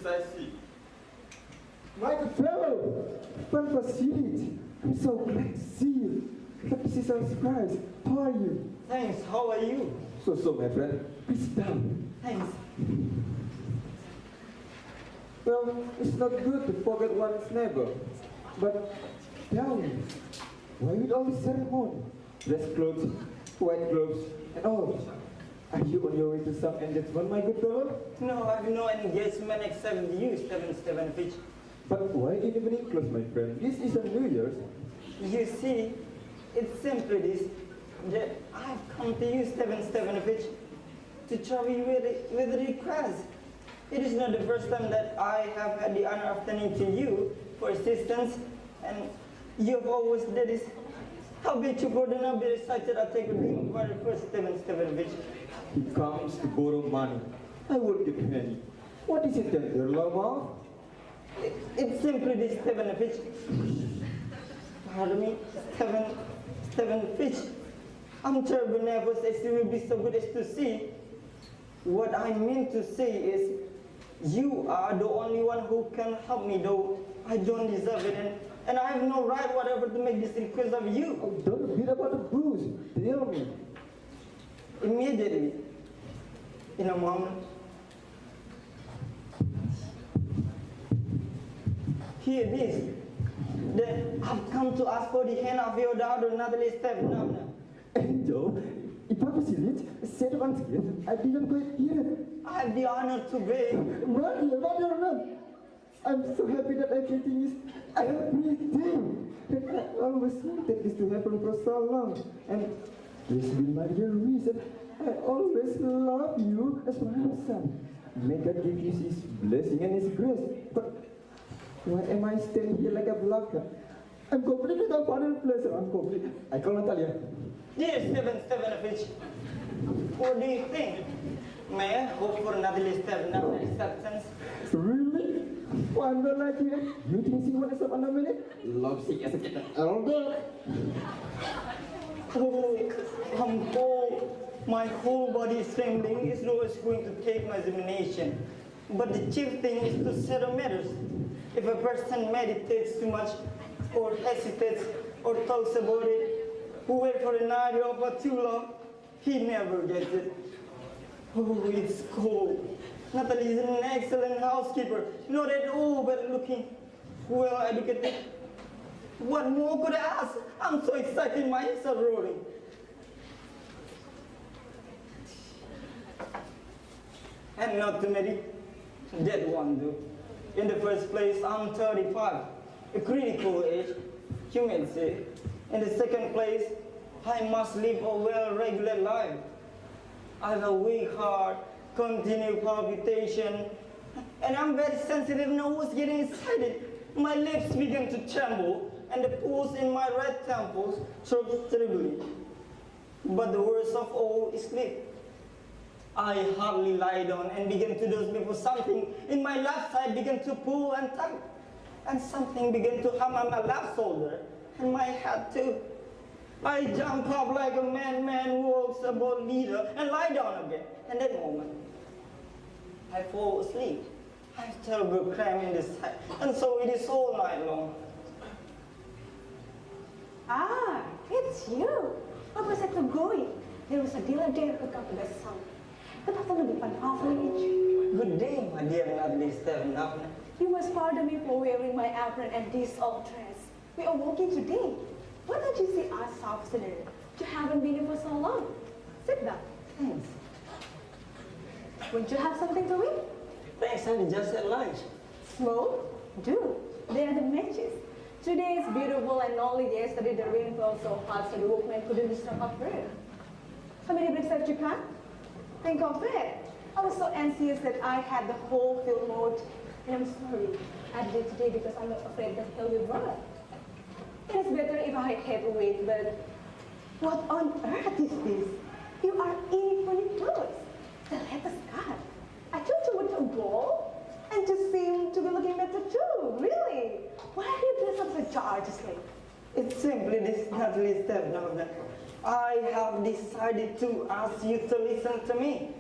I see. My good fellow, Supervised. I'm so glad to see you. This is a surprise. How are you? Thanks, how are you? So, my friend. Please sit down. Thanks. Well, it's not good to forget one's neighbor. But tell me, why with all this ceremony? Dress clothes, white gloves, and all. Are you on your way to some engagement, my good fellow? No, I have no engagement except you, Stephen Fitch. But why evening clothes, my friend? This is a New Year's. You see, it's simply this, that I've come to you, Stephen Fitch, to trouble you with a request. It is not the first time that I have had the honor of turning to you for assistance, and you have always did this. How be you good enough, be excited, I'll take a drink for the first Stephen Fitch. He comes to borrow money. I won't give any. What is it that you're love of? It's simply this, Stephen Fitch. Pardon me, Stephen Fitch. I'm terribly nervous as you will be so good as to see. What I mean to say is, you are the only one who can help me, though I don't deserve it, and I have no right whatever to make this request of you. Oh, don't beat about the booze. Tell me. Immediately, in a moment. Here it is. That I've come to ask for the hand of your daughter, Natalie Stefanovna. Angel, if I was in it, said once again, I didn't quite hear it. I have the honor to be. Run. I'm so happy that everything is everything. I always wanted this to happen for so long. And this will be my dear reason. I always love you as my son. May God give you his blessing and his grace. But why am I standing here like a blocker? I'm completely without father pleasure. I'm complete. I call Natalia. Dear Stephen Fitch, what do you think? May I hope for Natalie Stefanovna's acceptance? Really? Wonder like you. You think she wants up on a minute? Love sick as a kitten. Elder. Oh, my whole body is trembling. It's always going to take my examination. But the chief thing is to settle matters. If a person meditates too much, or hesitates, or talks about it, who wait for an idea for too long, he never gets it. Oh, it's cold. Natalie is an excellent housekeeper, not at all bad looking, well educated. What more could I ask? I'm so excited, my ears are rolling. And not to marry, that one do. In the first place, I'm 35, a critical age, you may say. In the second place, I must live a well-regulated life. I have a weak heart, continued palpitation, and I'm very sensitive and I was getting excited. My lips began to tremble, and the pulse in my right temples throbbed terribly. But the worst of all is sleep. I hardly lie down and began to doze before something in my left side began to pull and tug, and something began to hum on my left shoulder, and my head too. I jump up like a madman who walks about leader and lie down again. And that moment, I fall asleep. I have terrible cramp in this side, and so it is all night long. Ah, it's you. I was at the going. There was a dealer there who got the song. Good afternoon, Pratiwi. Good day, my dear Natalie Stefanovna. You must pardon me for wearing my apron and this old dress. We are walking today. Why don't you see us Suwastini? You haven't been here for so long. Sit down. Thanks. Won't you have something to eat? Thanks, I just had lunch. Smoke? Do. They are the matches. Today is beautiful and only yesterday the rain fell so hard so the workmen couldn't disturb our prayer. How many bricks have you cut? Think of it. I was so anxious that I had the whole field mowed. And I'm sorry. I did it today because I'm afraid that he'll be burned. It is better if I had to wait, but what on earth is this? You are in funny clothes. The latest cut. I thought you would a ball and just seem to be looking better too. Really? Why are you dressed up so gorgeously? It's simply this, Natalie Stefanovna. I have decided to ask you to listen to me.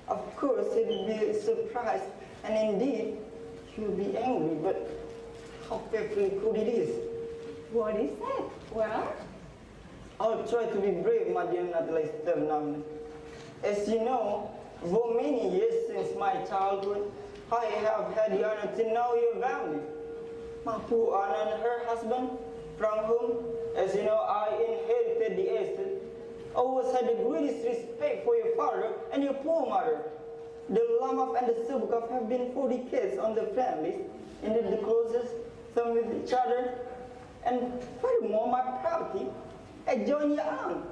Of course, it will be a surprise, and indeed, You'll be angry, but how painfully could it is? What is that? Well, I'll try to be brave, my dear Natalie Stevnan. As you know, for many years since my childhood, I have had the honor to know your family. My poor Anna and her husband, from whom, as you know, I inherited the estate, always had the greatest respect for your father and your poor mother. The Lamaf and the Subukov have been 40 kids on the families, indeed the closest, some with each other, and furthermore, my property, adjoin your aunt.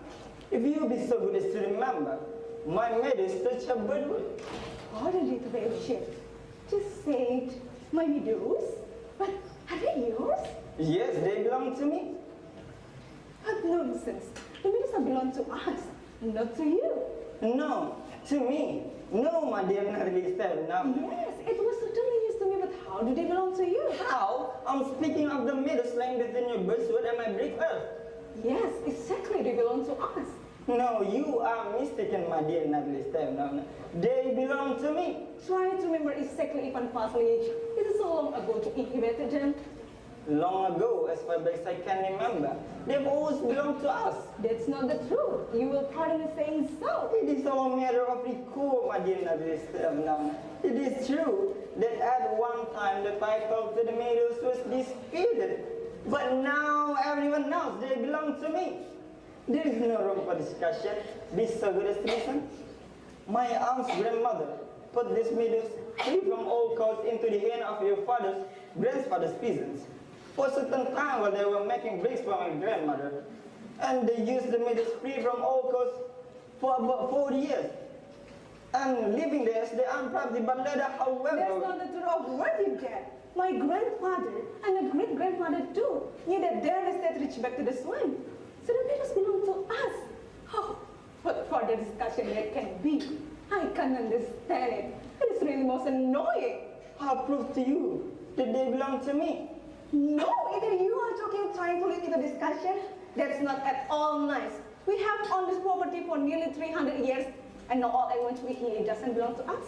If you'll be so good as to remember, my meadows touch her birthright. pardon it, Ladyship. Just say it, my meadows. But are they yours? Yes, they belong to me. What nonsense. The meadows belong to us, not to you. No, to me. No, my dear Natalie said no. Yes, it was certainly used to me, but how do they belong to you? How? I'm speaking of the meadows lying within your birthright and my brick earth. Yes, exactly, they belong to us. No, you are mistaken, my dear Natalie Stevnan. They belong to me. Try to remember exactly Ivan Vasilievich. It is so long ago to inherited them. Long ago, as far back as I can remember, they've always belonged to us. That's not the truth. You will pardon me saying so. It is all a matter of recall, my dear Natalie Stevnan. It is true that at one time the title to the meadows was disputed. But now everyone knows they belong to me. There is no room for discussion. Be so good as to listen. My aunt's grandmother put these meadows free from all costs into the hand of your grandfather's peasants. For a certain time while they were making bricks for my grandmother. And they used the meadows free from all costs for about 40 years. And living there as their own property, but later, however... That's not the truth of what you did. My grandfather and a great-grandfather too knew that their estate reached back to the swine. So the meadows belong to us. Oh, what further discussion there can be? I can't understand it. It is really most annoying. I'll prove to you that they belong to me. No, either you are talking trying to lead into discussion. That's not at all nice. We have owned this property for nearly 300 years, and now all I want to hear doesn't belong to us.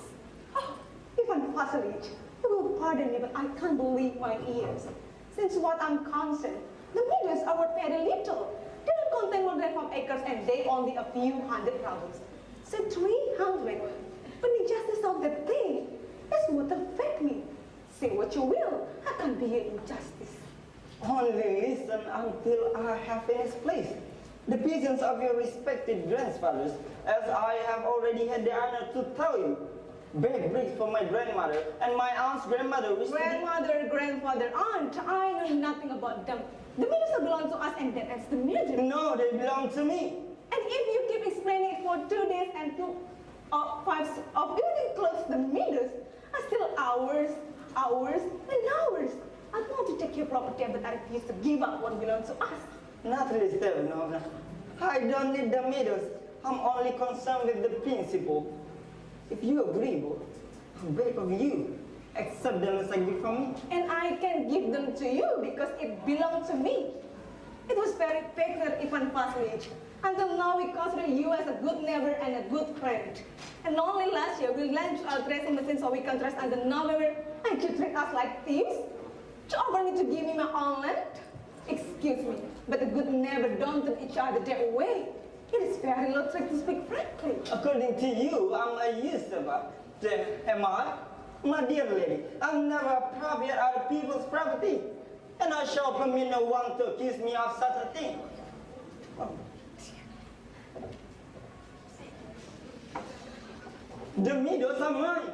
Oh, Ivan Vasilievich, you will pardon me, but I can't believe my ears. Since what I'm concerned, the meadows are worth very little. They don't contain more than 5 acres, and they only a few hundred rubles. So 300. But the justice of the thing is what affect me. Say what you will, I can't be an injustice. Only listen until I have finished place. The peasants of your respected grandfathers, as I have already had the honor to tell you, baked bricks for my grandmother and my aunt's grandmother. Grandmother, grandfather, aunt, I know nothing about them. The meadows belong to us, and that ends the matter. No, they belong to me. And if you keep explaining it for 2 days and 5 of building close the meadows are still hours, hours, and hours. I want to take your property, but I refuse to give up what belongs to us. Not really, no. I don't need the meadows. I'm only concerned with the principle. If you agree, I beg of you, accept them as a gift from me. And I can give them to you because it belongs to me. It was very peculiar, Ivan Vasilievich. Until now, we consider you as a good neighbor and a good friend. And only last year, we launched our dressing machine so we can dress under November, and you treat us like thieves? To offer me to give me my own land? Excuse me, but a good neighbor don't treat each other that way. It is very low trick to speak frankly. According to you, I'm a usurper. Then am I? My dear lady, I'm never appropriate other people's property. And I shall permit no one to accuse me of such a thing. Oh. The meadows are mine.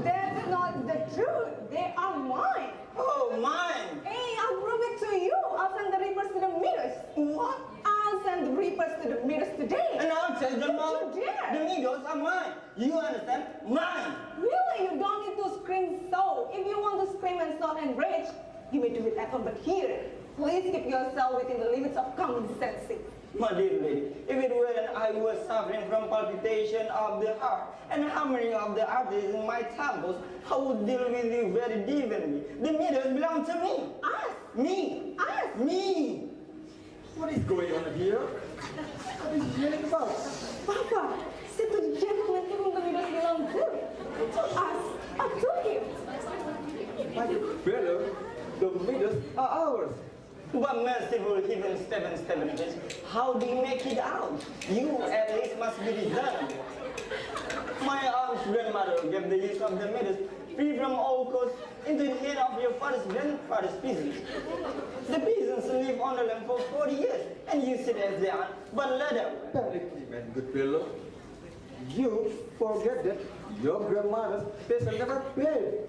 That's not the truth. They are mine. Oh, mine. Hey, I'll prove it to you. I'll send the reapers to the meadows. What? I'll send the reapers to the meadows today. And I'll tell them all. Don't you dare. The meadows are mine. You understand? Mine. Really, you don't need to scream so. If you want to scream and shout and rage, you may do it at home, but here, please keep yourself within the limits of common sense. My dear lady, if it weren't I was suffering from palpitation of the heart and hammering of the arteries in my temples, I would deal with you very differently. The meadows belong to me. Us. Me. Us. Me. What is going on here? What is he yelling about? Papa, say to the gentleman to whom the meadows belong to us, or to him. fellow, the medals are ours. But merciful heaven Steven, how do you make it out? You at least must be deserved. My aunt's grandmother gave the use of the medals free from all cost into the hand of your father's grandfather's peasants. The peasants live on the land for 40 years, and you sit as their aunt, but let them. Man, good fellow. You forget that your grandmother's peasants never paid.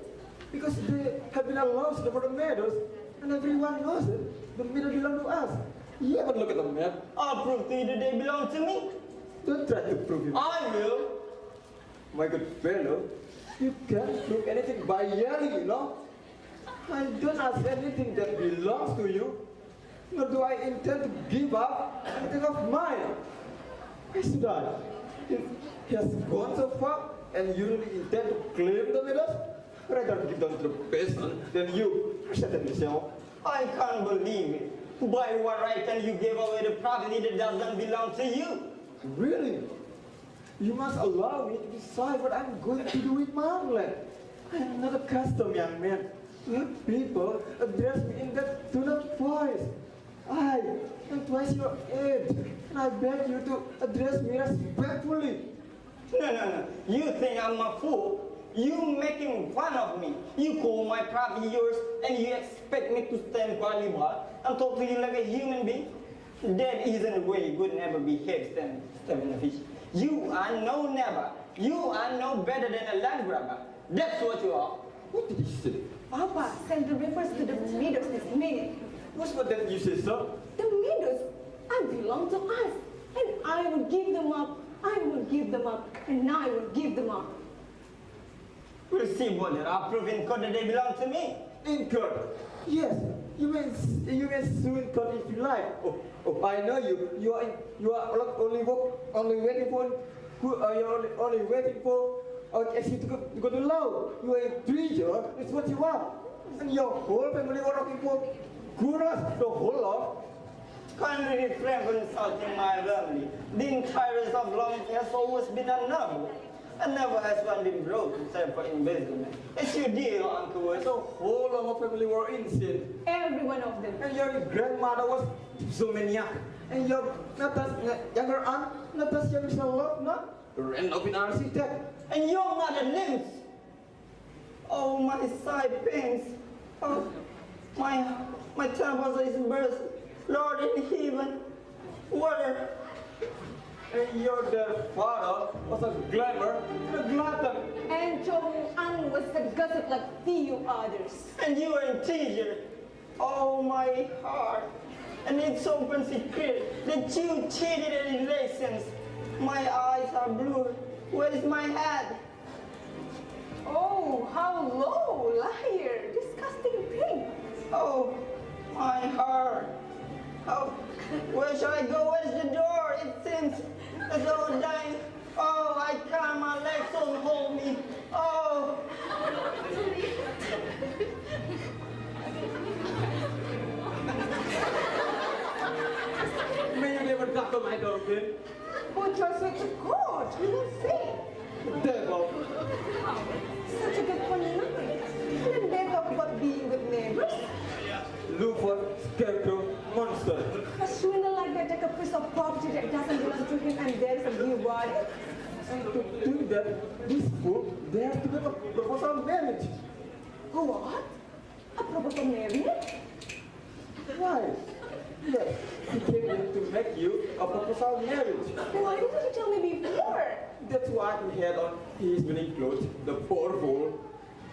Because they have been lost for the medals, and everyone knows it. The medals belong to us. You haven't looked at the map. I'll prove to you that they belong to me. Don't try to prove it. I will. My good fellow, you can't prove anything by yelling, you know. I don't ask anything that belongs to you, nor do I intend to give up anything of mine. Why should I? If he has gone so far and you really intend to claim the medals, rather give them to the peasant than you present yourself. I can't believe it. By what right can you give away the property that doesn't belong to you? Really? You must allow me to decide what I'm going to do with my own land. I am not a custom young man. People address me in that tone of voice. I am twice your age, and I beg you to address me respectfully. No. You think I'm a fool? You making fun of me. You call my property yours, and you expect me to stand quietly by and talk to you like a human being? That isn't the way you would never behave, Stephen Fish. You are no never. You are no better than a land grabber. That's what you are. What did you say? Papa, Sandra refers to the meadows this minute. What's what that you say, sir? The meadows belong to us, and I will give them up. I will give them up, and I will give them up. We'll see whether I'll prove in court that they belong to me. In court? Yes. You may soon court if you like. Oh, I know you. You are only waiting for. You're only waiting for actually to go to law. You are a treasure. It's what you are. And your whole family are looking for gurus, the whole lot. Kindly refrain from insulting my family. The entire rest of long has always been unnoble. And never has one been brought except for embezzlement. It's your deal, Uncle Wood. The whole of our family were insane. Every one of them. And your grandmother was so maniac. And your younger aunt, Natasha Misallovna, ran off in architect. And your mother lives. Oh, my side pains. Oh, my temples is burst. Lord in heaven, water. And your father was a glamour and a glutton. And Chong-An was a gossip like few others. And you are a teacher. Oh, my heart. And it's open secret that you cheated at elections. My eyes are blue. Where is my head? Oh, how low, liar, disgusting pig. Oh, my heart. Oh, where shall I go? Where's the door? It seems as though I'm dying. Oh, I can't. My legs don't hold me. Oh. May you never come to my door again. Put your switch to court, you will see. Devil. Such a good fun night. And then they talk about being with neighbors. Loofah, scarecrow, monster. A swindler like that take a piece of property that doesn't belong to him and there is a new body. And to do that, this fool, they have to make a proposal marriage. What? A proposal marriage? Why? Yes, he came here to make you a proposal marriage. Why didn't you tell me before? That's why he had on his winning clothes, the poor fool.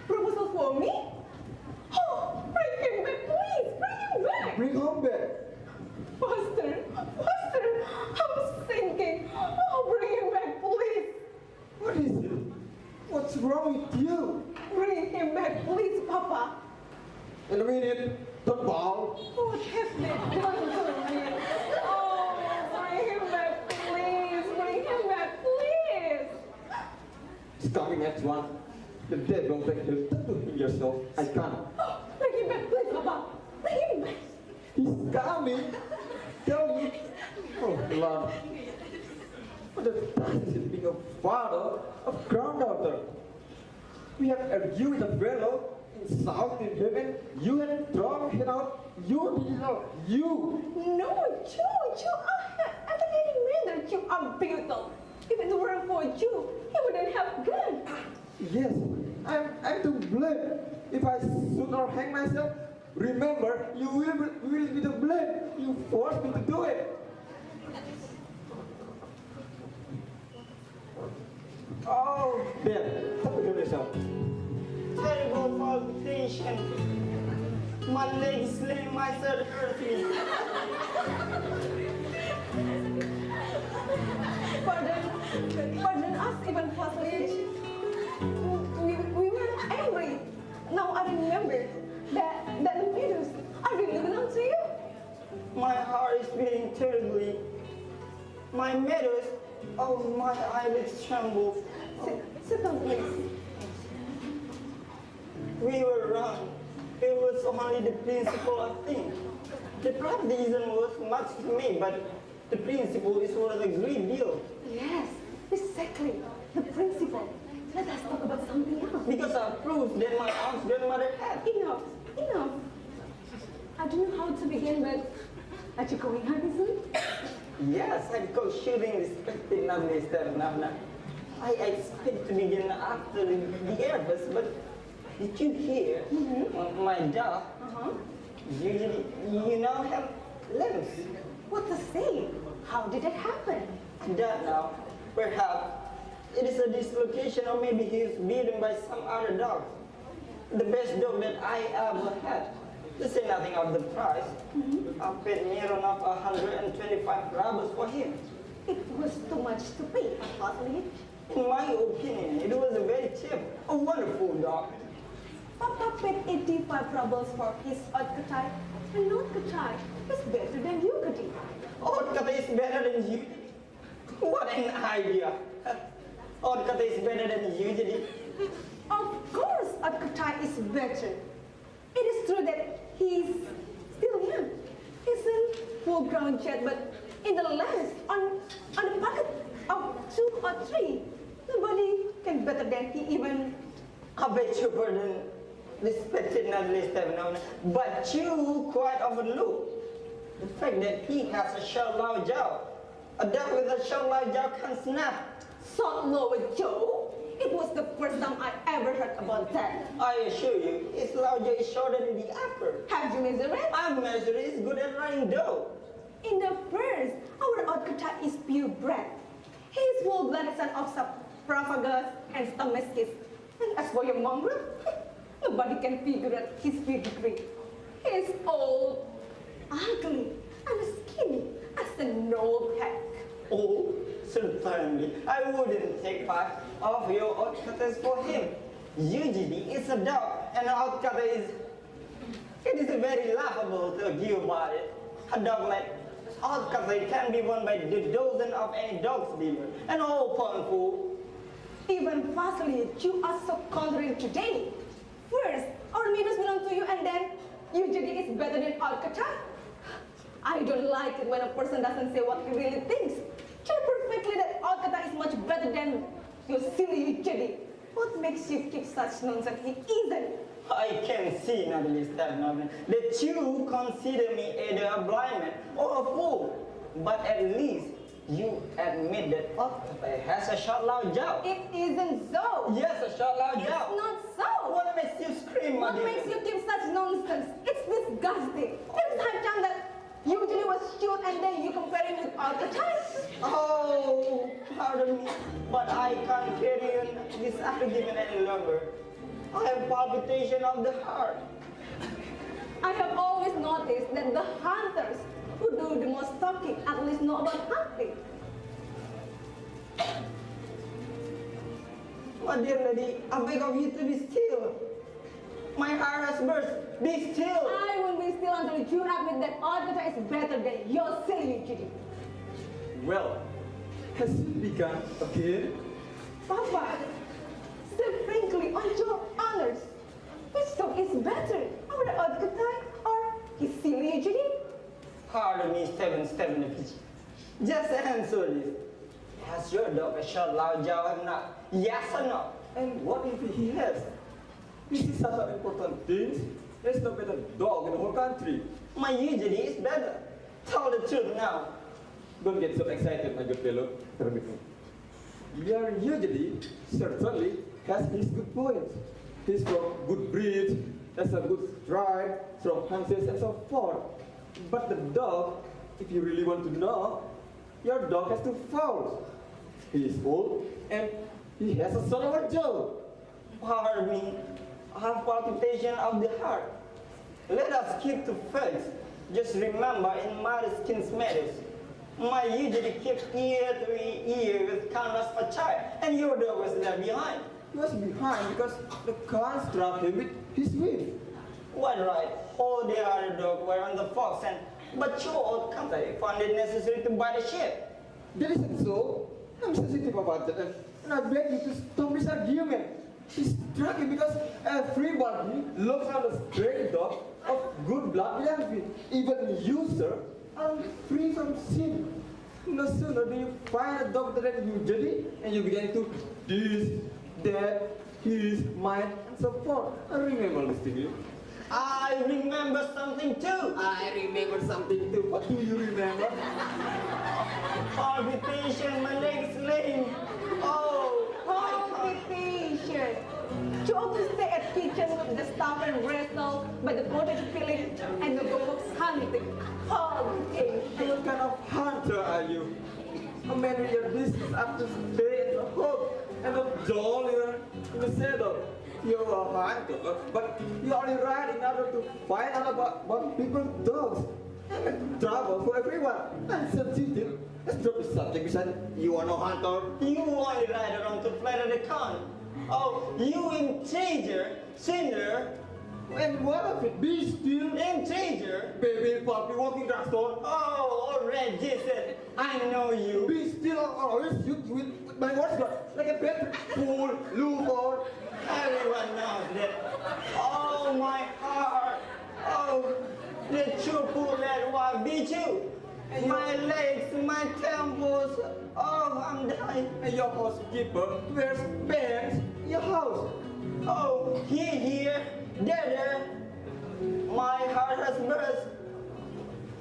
Proposal for me? Oh, bring him back, please! Bring him back! Bring home back. Faster! Faster! I'm sinking! Oh, bring him back, please! What is it? What's wrong with you? Bring him back, please, Papa! In a minute, the ball. What have they done to me? Oh, bring him back, please! Bring him back, please! It's coming next one. The dead don't take you to yourself. I can't. Oh, bring him back, please, Papa! Bring him back! He's coming. Tell me. Oh, Lord. What does it being a father of granddaughter? We have argued with a fellow south in heaven, you had thrown him out, you. No, you are emanating man that you are beautiful. If it weren't for you, he wouldn't have gone. Yes, I'm to blame. If I should not hang myself, remember, you will be to blame. You forced me to do it. Oh, Ben, how do yourself? Terrible palpitation. My leg slim, my third hurt me. Pardon us even possibly. We were angry. Now I remember that the meadows I really belong to you. My heart is beating terribly. My meadows, oh, my eyelids tremble. Sit down, please. We were wrong. It was only the principle of things. The practice isn't worth much to me, but the principle is worth a great deal. Yes, exactly. The principle. Let us talk about something else. Because I proved that my aunt's grandmother had. Enough. I don't know how to begin, but are you going hunting soon? Yes, I go shooting respected nowadays, Navna. I expect to begin after the airbus, but did you hear my dog usually, have limbs? What to say? How did it happen? I don't know. Perhaps it is a dislocation, or maybe he is beaten by some other dog. The best dog that I ever had. To say nothing of the price, I paid near enough 125 rubles for him. It was too much to pay, possibly. In my opinion, it was a very cheap, a wonderful dog. Papa paid 85 rubles for his Otkatai, and Otkatai is better than you, Gede. Otkata is better than you. What an idea. Otkata is better than you, Gede. Of course, Otkatai is better. It is true that he is still young. He isn't full grown yet, but in the land, on the pocket of 2 or 3, nobody can better than he even. I beg your pardon, respected nonetheless, but you quite overlook the fact that he has a short loud jaw. A dog with a short loud jaw can snap. Short lower Joe? It was the first time I ever heard about that. I assure you, his loud jaw is shorter than the upper. Have you measured it? I measure it is good at running dough. In the first, our Otkatai is purebred. He is full-blooded son of Supervised and Stomaskis. And as for your mongrel, nobody can figure out his pedigree. He is old, ugly, and skinny as an old hack. Oh, certainly. I wouldn't take part of your outcutters for him. Usually, it's a dog, and an outcutter is... It is very laughable to argue about it. A dog like outcutter can be won by the dozen of any dog's dealer. And all pond fool. Even Vasily, you are so contrary today. First, our meadows belong to you, and then you Gede is better than Otkatai. I don't like it when a person doesn't say what he really thinks. You know perfectly that Otkatai is much better than you silly Gede. What makes you keep such nonsense? He isn't. I can see, nonetheless, that you consider me either a blind man or a fool. But at least you admit that Otkatai has a short loud jaw. It isn't so. Yes, a short loud jaw. It's not so. What makes you scream, my What dear? makes you keep such nonsense? It's disgusting. It's high time that you Gede was shoot and then you compare him with Otkatai. Oh, pardon me, but I can't carry on this argument any longer. I have palpitation of the heart. I have always noticed that the hunters who do the most talking at least know about hunting. My dear lady, I beg of you to be still. My heart has burst. Be still. I won't be still until you admit that Otkatai is better than your silly Gede. Well, has it begun again? Papa, say frankly on your honors, which dog is better, our Otkatai or his silly Gede? Pardon me, Stepanovich. Just answer this. Has your dog a short loud jaw or not? Yes or no? And what if he has? This is such an important thing. There's no better dog in the whole country. My usually is better. Tell the truth now. Don't get so excited, my good fellow. Your usually certainly has his good points. He's from good breed, has a good stride, strong hands and so forth. But the dog, if you really want to know, your dog has two faults. He is old and he has a shallower jaw. Pardon me. I have palpitation of the heart. Let us keep to facts. Just remember in my skin's matters. My usually kept ear to ear with canvas for child, and your dog was left behind. He was behind because the car struck him with his whip. Quite right. All the other dogs were on the fox, but your old company found it necessary to buy the sheep. That isn't so. I'm sensitive about that, and I beg you to stop this argument. He's struck him because everybody looks at a stray dog of good blood benefit. Even you, sir, are free from sin. No sooner do you find a dog that you usually, and you begin to this, that, his, mine, and so forth. I remember this thing. I remember something too. I remember something too. What do you remember? Palpitation, my legs lame. Oh, Palpitation. To always stay at kitchen with the staff and wrestle by the potato peeling and the book hunting. Palpitation. What kind of hunter are you? A man with your business after stay at the home and a jolly in the saddle. You're a hunter, but you only ride in order to find out about people's dogs. And trouble for everyone. I'm sensitive. Let's drop the subject beside you are no hunter. you only ride around to flatter the con. Oh, you intriger, sinner, And what of it? Be still. intriger. Baby puppy walking drugstore. Oh, already Jason, I know you. Be still or always shoot with my words like a pet. Fool, loophole. Everyone knows that. Oh, my heart. Oh, the true fool that was beat you. My legs, my temples. Oh, I'm dying. And your housekeeper wears pants in your house. Oh, here, there. My heart has burst.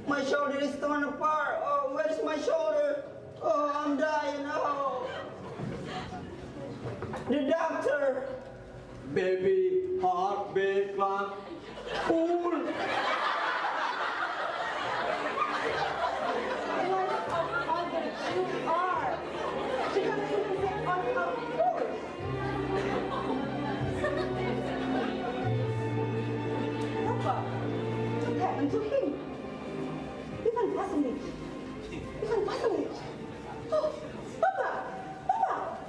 My shoulder is torn apart. Oh, where's my shoulder? Oh, I'm dying. Oh. The doctor. Baby, heart, big clock. Fool. You are. She can't even say on her foot. Papa, what happened to him? Even personage. Oh, Papa,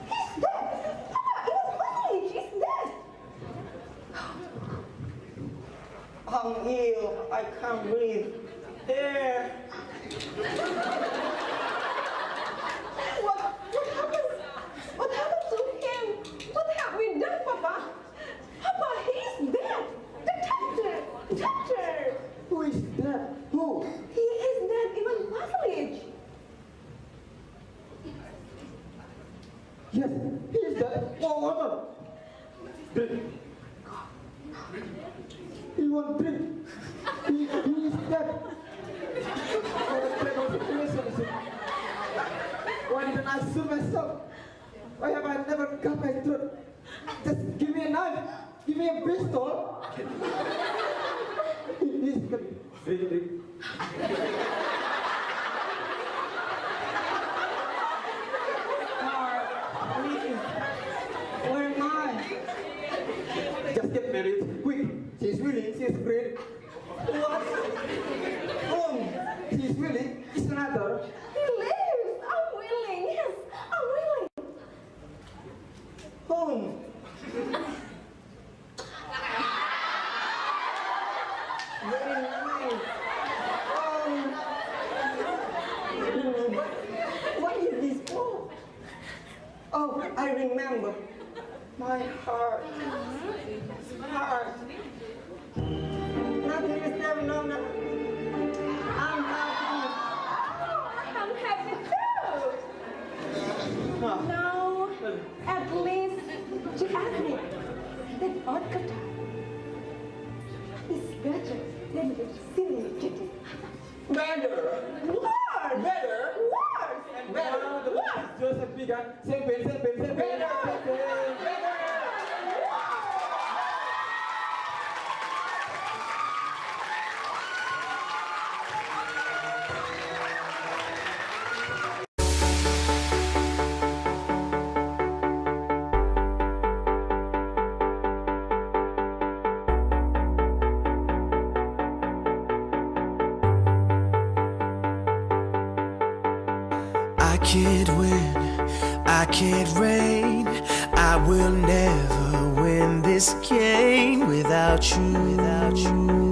he's dead. Papa, even personage is dead. I'm ill. I can't breathe. Air. What happened to him? What have we done, Papa? Papa, he's dead. Detector. Who is that? Who? He is dead, even Vasily. Yes, he is dead. Oh, water. Drink. He won't drink. He is dead. Why didn't I shoot myself? Why have I never cut my throat? Just give me a knife. Give me a pistol. He's good. Drink. Please. Where am I? Just get married. Quick. She's willing. She's great. What? Home. She's willing. It's another. He lives. I'm willing. Yes, I'm willing. Home. Very nice. What is this for? Oh, I remember. My heart. Nothing is there, no. I'm happy. I'm happy too. Now, at least she asked me. That odd guitar is better than the silly Gede. Better. Worse! Better. Worse! And better. The Worse! is Joseph Pigan. Better. I can't win, I can't reign, I will never win this game without you, without you.